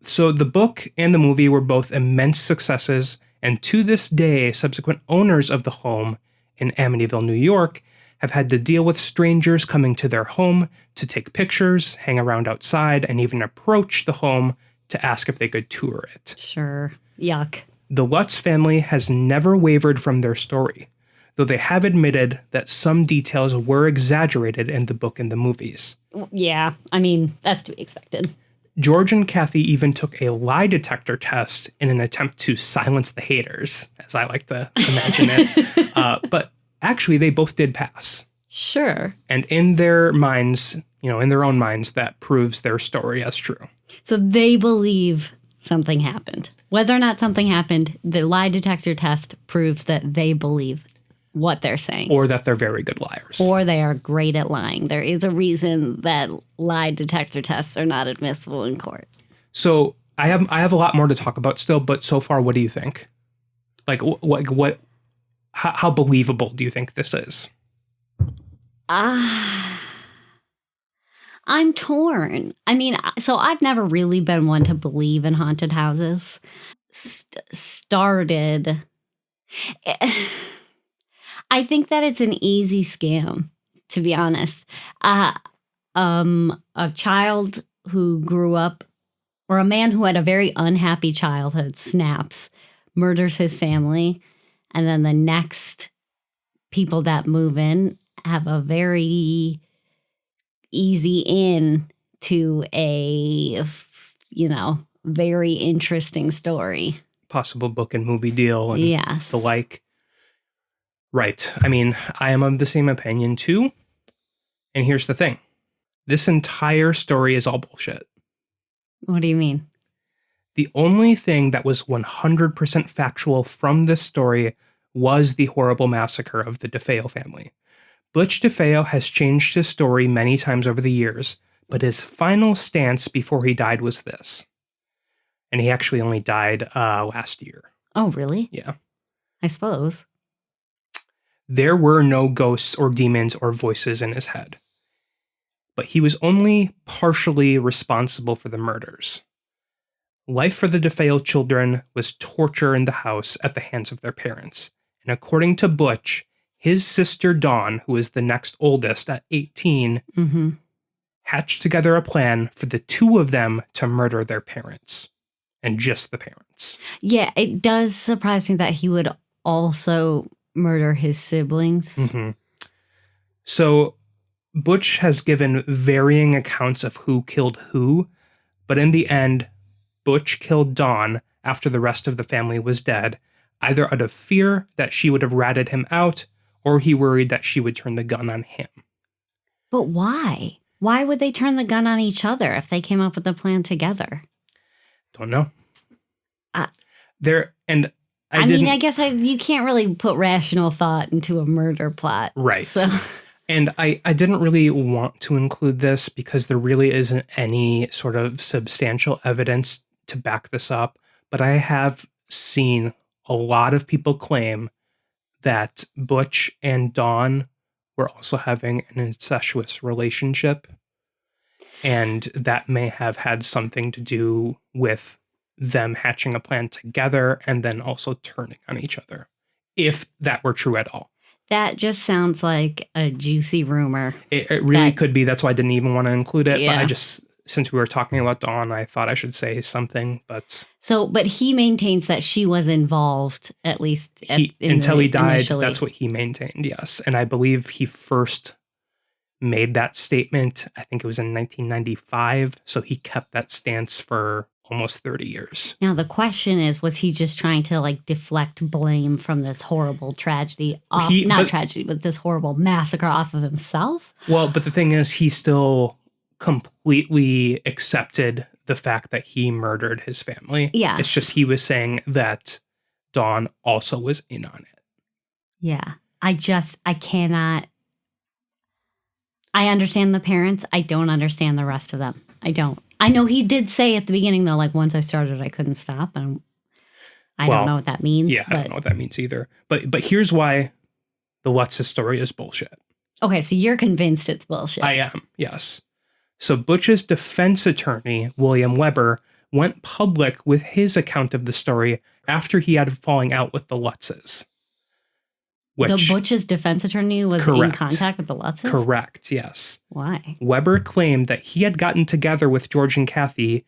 So the book and the movie were both immense successes, and to this day, subsequent owners of the home in Amityville, New York, have had to deal with strangers coming to their home to take pictures, hang around outside, and even approach the home to ask if they could tour it. Sure. Yuck. The Lutz family has never wavered from their story. though they have admitted that some details were exaggerated in the book and the movies. Yeah, I mean, that's to be expected. George and Kathy even took a lie detector test in an attempt to silence the haters, as I like to imagine it. But actually, they both did pass. Sure. And in their minds, in their own minds, that proves their story as true. So they believe something happened. Whether or not something happened, the lie detector test proves that they believe what they're saying. Or that they're very good liars. Or they are great at lying. There is a reason that lie detector tests are not admissible in court. So I have a lot more to talk about still, but so far, what do you think? Like, what? How believable do you think this is? I'm torn. I mean, so I've never really been one to believe in haunted houses. I think that it's an easy scam, to be honest. A child who grew up, or a man who had a very unhappy childhood, snaps, murders his family, and then the next people that move in have a very easy in to a, very interesting story. Possible book and movie deal and yes. the like. Right. I mean, I am of the same opinion too. And here's the thing. This entire story is all bullshit. What do you mean? The only thing that was 100% factual from this story was the horrible massacre of the DeFeo family. Butch DeFeo has changed his story many times over the years, but his final stance before he died was this. And he actually only died last year. Oh, really? Yeah. I suppose. There were no ghosts or demons or voices in his head. But he was only partially responsible for the murders. Life for the DeFeo children was torture in the house at the hands of their parents. And according to Butch, his sister Dawn, who is the next oldest at 18, hatched together a plan for the two of them to murder their parents. And just the parents. Yeah, it does surprise me that he would also murder his siblings. Mm-hmm. So Butch has given varying accounts of who killed who, but in the end, Butch killed Dawn after the rest of the family was dead, either out of fear that she would have ratted him out, or he worried that she would turn the gun on him. But why? Why would they turn the gun on each other if they came up with a plan together? Don't know. I guess you can't really put rational thought into a murder plot. Right. So. And I didn't really want to include this because there really isn't any sort of substantial evidence to back this up. But I have seen a lot of people claim that Butch and Dawn were also having an incestuous relationship. And that may have had something to do with them hatching a plan together and then also turning on each other, if that were true at all. That just sounds like a juicy rumor. It really could be. That's why I didn't even want to include it. Yeah. But since we were talking about Dawn, I thought I should say something. But he maintains that she was involved, at least until he died. Initially. That's what he maintained. Yes, and I believe he first made that statement. I think it was in 1995. So he kept that stance for almost 30 years. Now, the question is, was he just trying to deflect blame from this horrible tragedy off, but this horrible massacre off of himself? Well, but the thing is, he still completely accepted the fact that he murdered his family. Yeah. It's just he was saying that Dawn also was in on it. Yeah. I cannot. I understand the parents. I don't understand the rest of them. I don't. I know he did say at the beginning, though, once I started, I couldn't stop. And I don't know what that means. Yeah, I don't know what that means either. But here's why the Lutz's story is bullshit. Okay, so you're convinced it's bullshit. I am, yes. So Butch's defense attorney, William Weber, went public with his account of the story after he had a falling out with the Lutzes. The Butch's defense attorney was in contact with the Lutzes? Correct, yes. Why? Weber claimed that he had gotten together with George and Kathy,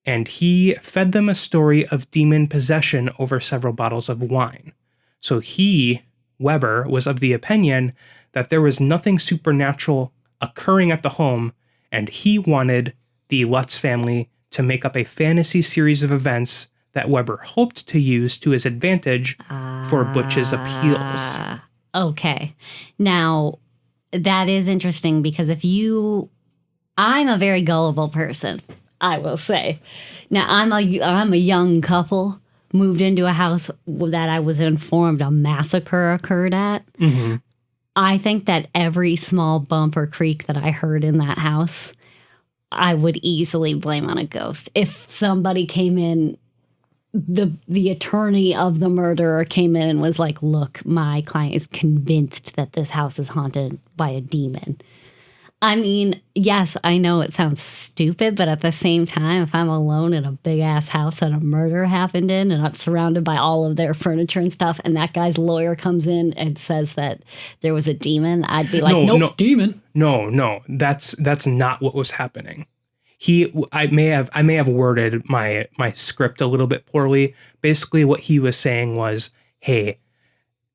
and he fed them a story of demon possession over several bottles of wine. So he Weber was of the opinion that there was nothing supernatural occurring at the home, and he wanted the Lutz family to make up a fantasy series of events that Weber hoped to use to his advantage for Butch's appeals. Okay. Now, that is interesting because I'm a very gullible person, I will say. Now, I'm a young couple, moved into a house that I was informed a massacre occurred at. Mm-hmm. I think that every small bump or creak that I heard in that house, I would easily blame on a ghost. If somebody came in, the attorney of the murderer came in and was like, look, my client is convinced that this house is haunted by a demon. I mean, yes, I know it sounds stupid, but at the same time, if I'm alone in a big ass house that a murder happened in and I'm surrounded by all of their furniture and stuff, and that guy's lawyer comes in and says that there was a demon, I'd be like, nope, demon. No, that's not what was happening. I may have worded my script a little bit poorly. Basically, what he was saying was, hey,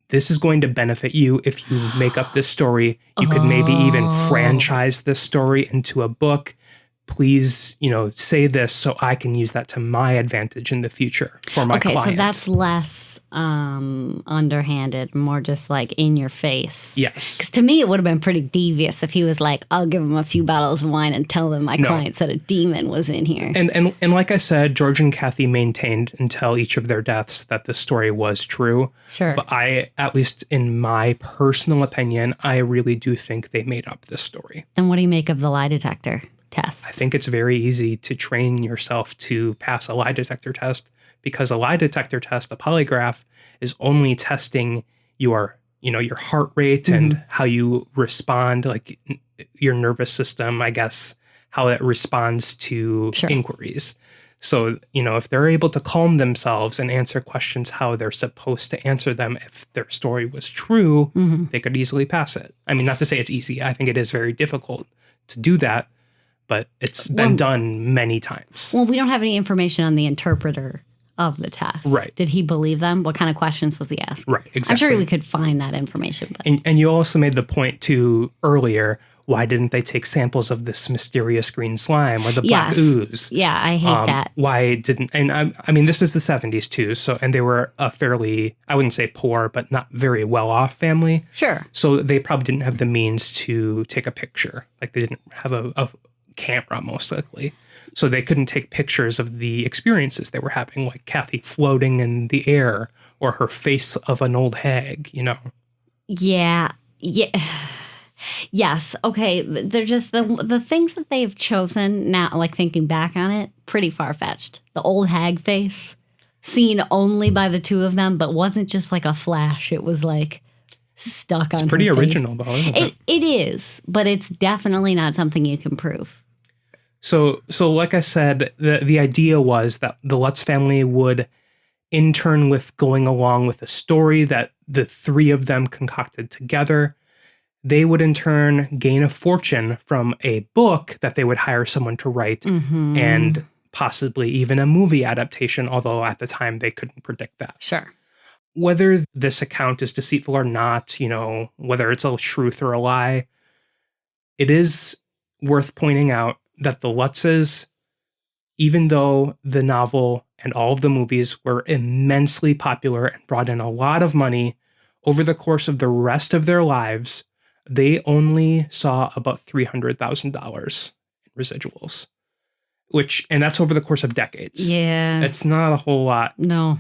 this is going to benefit you if you make up this story. You could maybe even franchise this story into a book. Please, say this so I can use that to my advantage in the future for my client. Okay, so that's less underhanded, more just like in your face. Yes. Because to me, it would have been pretty devious if he was like, I'll give him a few bottles of wine and tell them my client said a demon was in here. And like I said, George and Kathy maintained until each of their deaths that the story was true. Sure. But at least in my personal opinion, I really do think they made up this story. Then what do you make of the lie detector tests? I think it's very easy to train yourself to pass a lie detector test, because a lie detector test, a polygraph, is only testing your heart rate and how you respond, like your nervous system, I guess, how it responds to inquiries. So, if they're able to calm themselves and answer questions how they're supposed to answer them, if their story was true, they could easily pass it. I mean, not to say it's easy. I think it is very difficult to do that, but it's been done many times. Well, we don't have any information on the interpreter of the test. Right. Did he believe them? What kind of questions was he asking? Right, exactly. I'm sure we could find that information. But. And you also made the point, too, earlier, why didn't they take samples of this mysterious green slime or the black ooze? Yeah, I hate that. Why didn't, and I mean, this is the 70s, too, and they were a fairly, I wouldn't say poor, but not very well-off family. Sure. So they probably didn't have the means to take a picture. Like, they didn't have a camera, most likely. So they couldn't take pictures of the experiences they were having, like Kathy floating in the air or her face of an old hag, Yeah. Yes. Okay. They're just the things that they've chosen now, like thinking back on it, pretty far-fetched. The old hag face, seen only by the two of them, but wasn't just like a flash. It was like stuck on her face. It's pretty original, though, isn't it? It is, but it's definitely not something you can prove. So like I said, the idea was that the Lutz family would, in turn with going along with a story that the three of them concocted together, they would in turn gain a fortune from a book that they would hire someone to write and possibly even a movie adaptation, although at the time they couldn't predict that. Sure. Whether this account is deceitful or not, whether it's a truth or a lie, it is worth pointing out that the Lutzes, even though the novel and all of the movies were immensely popular and brought in a lot of money, over the course of the rest of their lives, they only saw about $300,000 in residuals, and that's over the course of decades. Yeah. It's not a whole lot. No.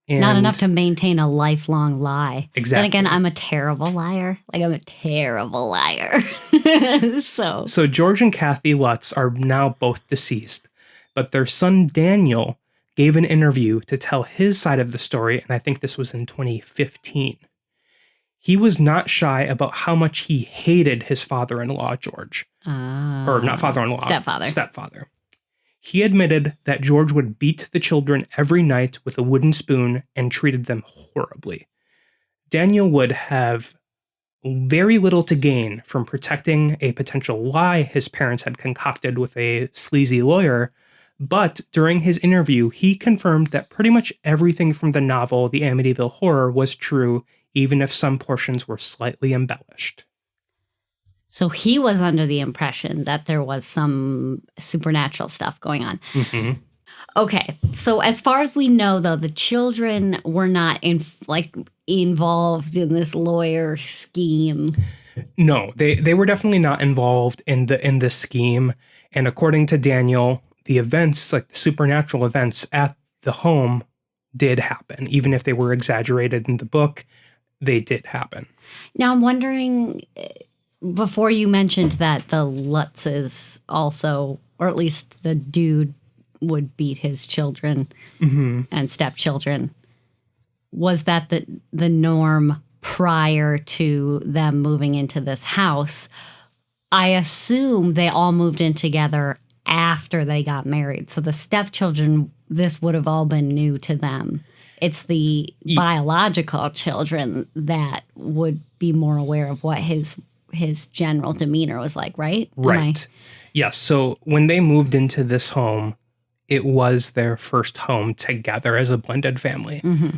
Not enough to maintain a lifelong lie. Exactly. Then again, I'm a terrible liar. I'm a terrible liar. So George and Kathy Lutz are now both deceased, but their son Daniel gave an interview to tell his side of the story, and I think this was in 2015. He was not shy about how much he hated his father-in-law, George. Or not father-in-law. Stepfather. He admitted that George would beat the children every night with a wooden spoon and treated them horribly. Daniel would have very little to gain from protecting a potential lie his parents had concocted with a sleazy lawyer, but during his interview, he confirmed that pretty much everything from the novel The Amityville Horror was true, even if some portions were slightly embellished. So he was under the impression that there was some supernatural stuff going on. Mm-hmm. Okay, so as far as we know, though, the children were not involved in this lawyer scheme. No, they were definitely not involved in the scheme. And according to Daniel, the events, like the supernatural events at the home, did happen. Even if they were exaggerated in the book, they did happen. Now, I'm wondering, before you mentioned that the Lutzes also, or at least the dude would beat his children and stepchildren, was that the norm prior to them moving into this house? I assume they all moved in together after they got married. So the stepchildren, this would have all been new to them. It's the biological children that would be more aware of what his general demeanor was like, right? Right. Yes. So when they moved into this home, it was their first home together as a blended family. Mm-hmm.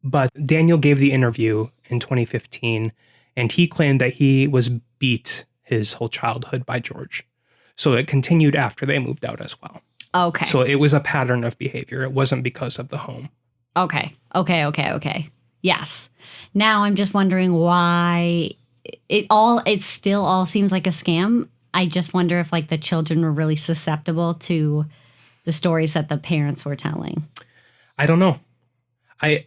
But Daniel gave the interview in 2015, and he claimed that he was beat his whole childhood by George. So it continued after they moved out as well. Okay. So it was a pattern of behavior. It wasn't because of the home. Okay. Yes. Now I'm just wondering why it still all seems like a scam. I just wonder if like the children were really susceptible to the stories that the parents were telling. I don't know. I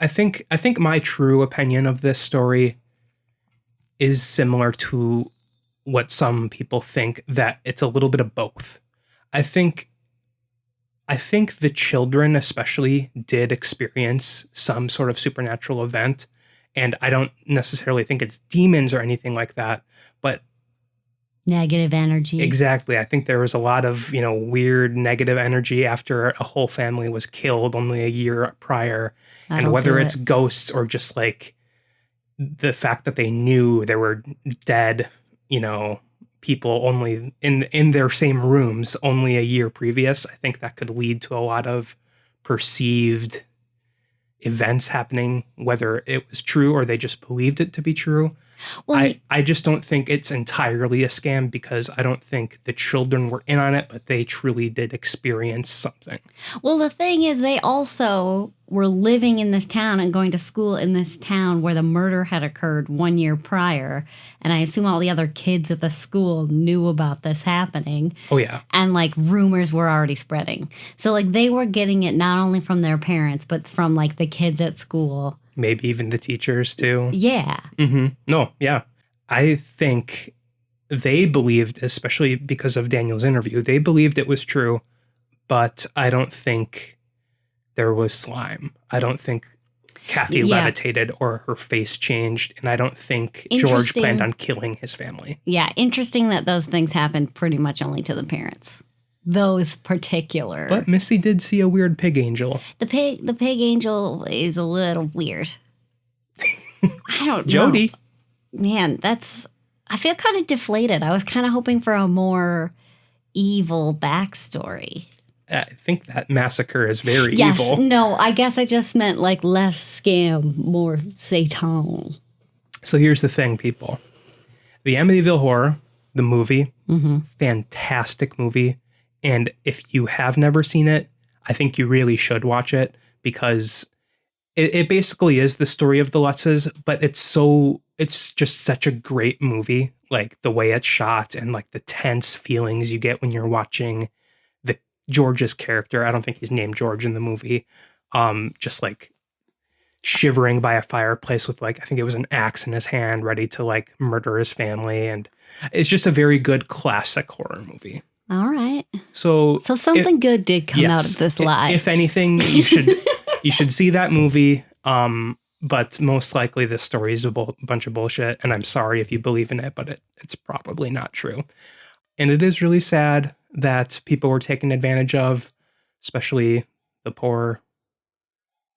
think my true opinion of this story is similar to what some people think, that it's a little bit of both. I think the children especially did experience some sort of supernatural event, and I don't necessarily think it's demons or anything like that, but negative energy. Exactly. I think there was a lot of, weird negative energy after a whole family was killed only a year prior. And whether it's ghosts or just like the fact that they knew there were dead, people only in their same rooms only a year previous, I think that could lead to a lot of perceived events happening, whether it was true or they just believed it to be true. Well, I just don't think it's entirely a scam, because I don't think the children were in on it, but they truly did experience something. Well, the thing is, they also were living in this town and going to school in this town where the murder had occurred 1 year prior. And I assume all the other kids at the school knew about this happening. Oh, yeah. And like rumors were already spreading. So like they were getting it not only from their parents, but from like the kids at school. Maybe even the teachers too. Yeah. Mm-hmm. No, yeah. I think they believed, especially because of Daniel's interview, they believed it was true, but I don't think there was slime. I don't think Kathy levitated or her face changed, and I don't think George planned on killing his family. Yeah, interesting that those things happened pretty much only to the parents. Those particular. But Missy did see a weird pig angel. The pig angel is a little weird. I don't know. Jody. Man, I feel kind of deflated. I was kind of hoping for a more evil backstory. I think that massacre is very evil. Yes, no, I guess I just meant like less scam, more Satan. So here's the thing, people. The Amityville Horror, the movie, fantastic movie. And if you have never seen it, I think you really should watch it, because it basically is the story of the Lutzes, but it's just such a great movie. Like the way it's shot and like the tense feelings you get when you're watching George's character. I don't think he's named George in the movie. Just like shivering by a fireplace with like, I think it was an axe in his hand, ready to like murder his family. And it's just a very good classic horror movie. All right. So something good did come out of this lie. If anything, you should see that movie. But most likely this story is a bunch of bullshit. And I'm sorry if you believe in it, but it's probably not true. And it is really sad that people were taken advantage of, especially the poor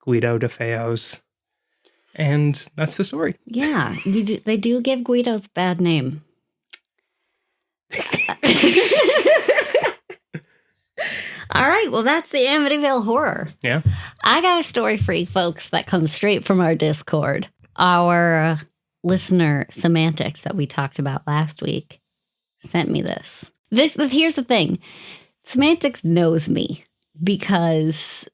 Guido DeFeos. And that's the story. Yeah, they do give Guido's a bad name. All right, well, that's the Amityville horror. Yeah. I got a story for you folks that comes straight from our Discord. Our listener, Semantics, that we talked about last week, sent me this. Here's the thing. Semantics knows me because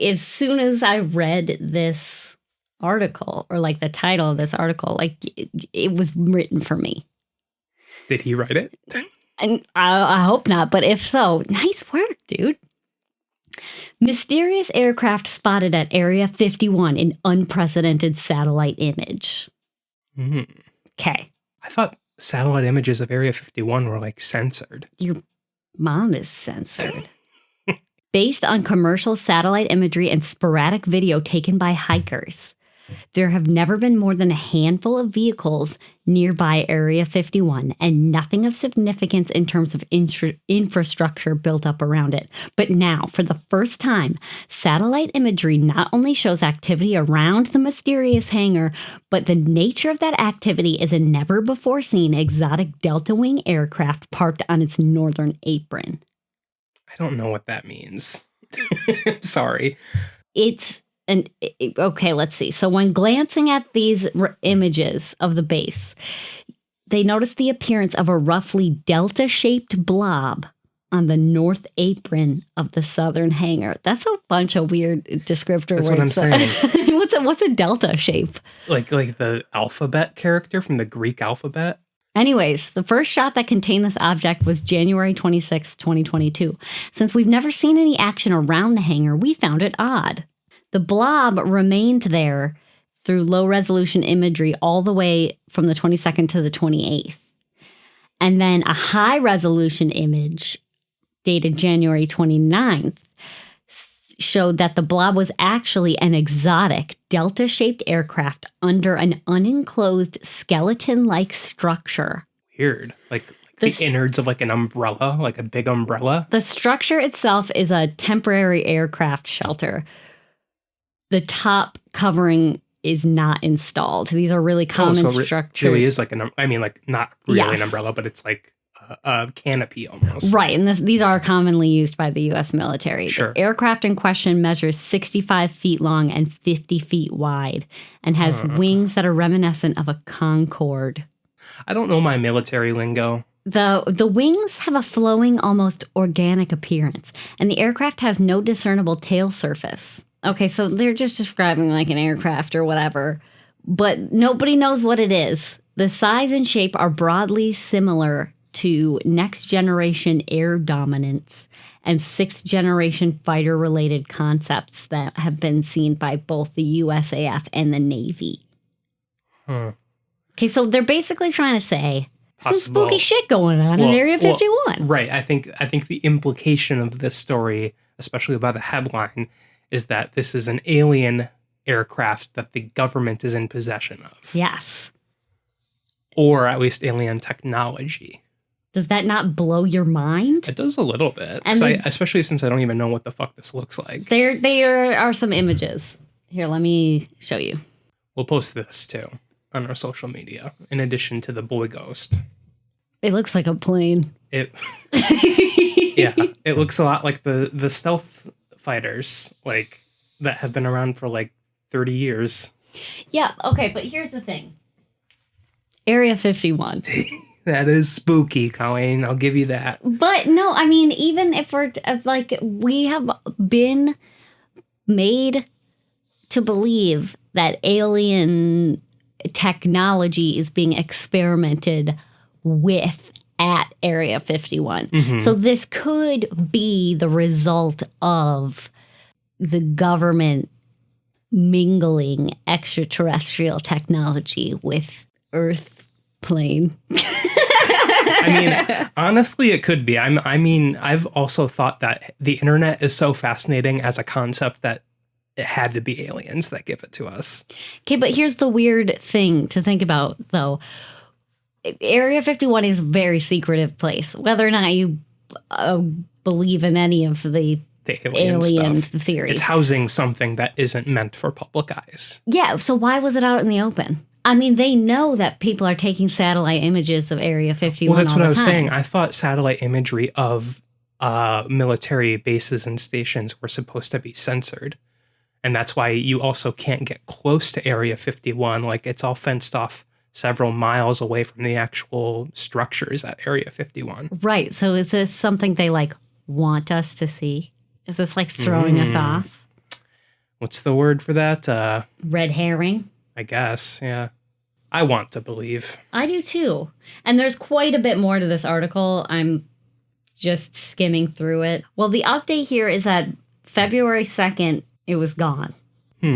as soon as I read this article, or like the title of this article, like it was written for me. Did he write it? And I hope not, but if so, nice work, dude. Mysterious aircraft spotted at Area 51 in unprecedented satellite image. Okay. I thought satellite images of Area 51 were like censored. Your mom is censored. Based on commercial satellite imagery and sporadic video taken by hikers, there have never been more than a handful of vehicles nearby Area 51 and nothing of significance in terms of infrastructure built up around it. But now, for the first time, satellite imagery not only shows activity around the mysterious hangar, but the nature of that activity is a never-before-seen exotic Delta Wing aircraft parked on its northern apron. I don't know what that means. Sorry. Okay, let's see. So when glancing at these images of the base, they noticed the appearance of a roughly delta-shaped blob on the north apron of the southern hangar. That's a bunch of weird descriptor That's words. what I'm saying. What's a delta shape? Like the alphabet character from the Greek alphabet? Anyways, the first shot that contained this object was January 26, 2022. Since we've never seen any action around the hangar, we found it odd. The blob remained there through low-resolution imagery all the way from the 22nd to the 28th. And then a high-resolution image dated January 29th showed that the blob was actually an exotic delta-shaped aircraft under an unenclosed skeleton-like structure. Weird. Like the innards of like an umbrella, like a big umbrella. The structure itself is a temporary aircraft shelter. The top covering is not installed. These are really common structures. Really is like not really an umbrella, but it's like a canopy almost. Right, and these are commonly used by the U.S. military. Sure. The aircraft in question measures 65 feet long and 50 feet wide and has wings that are reminiscent of a Concorde. I don't know my military lingo. The wings have a flowing, almost organic appearance, and the aircraft has no discernible tail surface. Okay, so they're just describing like an aircraft or whatever, but nobody knows what it is. The size and shape are broadly similar to next-generation air dominance and sixth-generation fighter-related concepts that have been seen by both the USAF and the Navy. Okay, so they're basically trying to say some spooky shit going on in Area 51. Right, I think the implication of this story, especially by the headline, is that this is an alien aircraft that the government is in possession of. Yes. Or at least alien technology. Does that not blow your mind? It does a little bit. Especially since I don't even know what the fuck this looks like. There are some images. Here, let me show you. We'll post this too on our social media, in addition to the boy ghost. It looks like a plane. Yeah, it looks a lot like the stealth fighters, like, that have been around for like 30 years. Yeah, okay, but here's the thing. Area 51. That is spooky, Colleen. I'll give you that. But no, I mean, even if we're like, we have been made to believe that alien technology is being experimented with at Area 51. Mm-hmm. So this could be the result of the government mingling extraterrestrial technology with Earth plane. I mean, honestly, it could be. I've also thought that the internet is so fascinating as a concept that it had to be aliens that give it to us. Okay, but here's the weird thing to think about, though. Area 51 is a very secretive place. Whether or not you believe in any of the alien theories. It's housing something that isn't meant for public eyes. Yeah, so why was it out in the open? I mean, they know that people are taking satellite images of Area 51 Well, that's all what the I was time. saying. I thought satellite imagery of military bases and stations were supposed to be censored. And that's why you also can't get close to Area 51. Like, it's all fenced off several miles away from the actual structures at Area 51. Right. So is this something they like want us to see? Is this like throwing us off? What's the word for that? Red herring? I guess, yeah. I want to believe. I do too. And there's quite a bit more to this article. I'm just skimming through it. Well, the update here is that February 2nd, it was gone.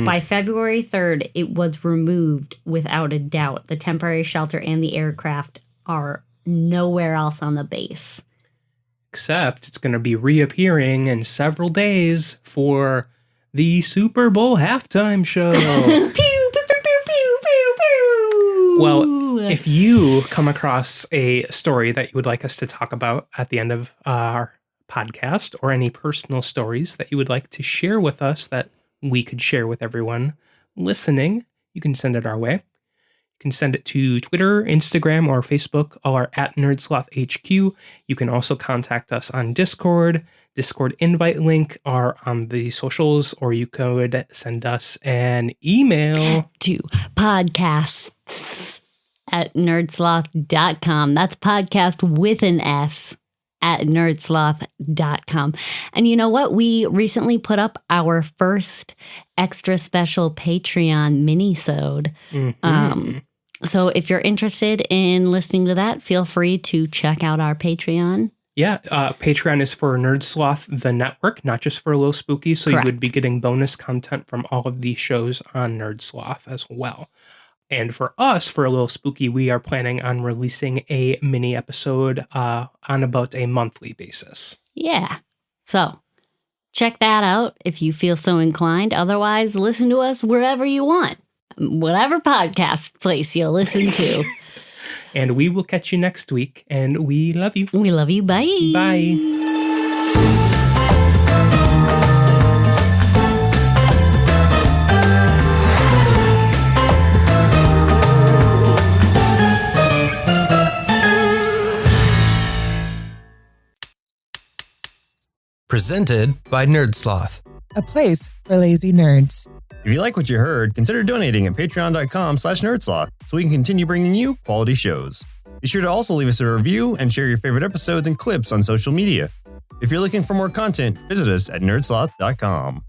By February 3rd, it was removed without a doubt. The temporary shelter and the aircraft are nowhere else on the base. Except it's going to be reappearing in several days for the Super Bowl halftime show. Pew, pew, pew, pew, pew, pew, pew. Well, if you come across a story that you would like us to talk about at the end of our podcast, or any personal stories that you would like to share with us that we could share with everyone listening, you can send it our way. You can send it to Twitter, Instagram, or Facebook. All are at NerdSlothHQ. You can also contact us on Discord. Discord invite link are on the socials, or you could send us an email to podcasts at nerdsloth.com. That's podcast with an S. At nerdsloth.com. And you know what? We recently put up our first extra special Patreon mini-sode. So if you're interested in listening to that, feel free to check out our Patreon. Yeah, Patreon is for NerdSloth, the network, not just for A Lil Spooky. So Correct. You would be getting bonus content from all of these shows on NerdSloth as well. And for us, for A Lil Spooky, we are planning on releasing a mini episode on about a monthly basis. Yeah. So check that out if you feel so inclined. Otherwise, listen to us wherever you want. Whatever podcast place you'll listen to. And we will catch you next week. And we love you. We love you. Bye. Bye. Presented by NerdSloth, a place for lazy nerds. If you like what you heard, consider donating at patreon.com/nerdsloth so we can continue bringing you quality shows. Be sure to also leave us a review and share your favorite episodes and clips on social media. If you're looking for more content, visit us at nerdsloth.com.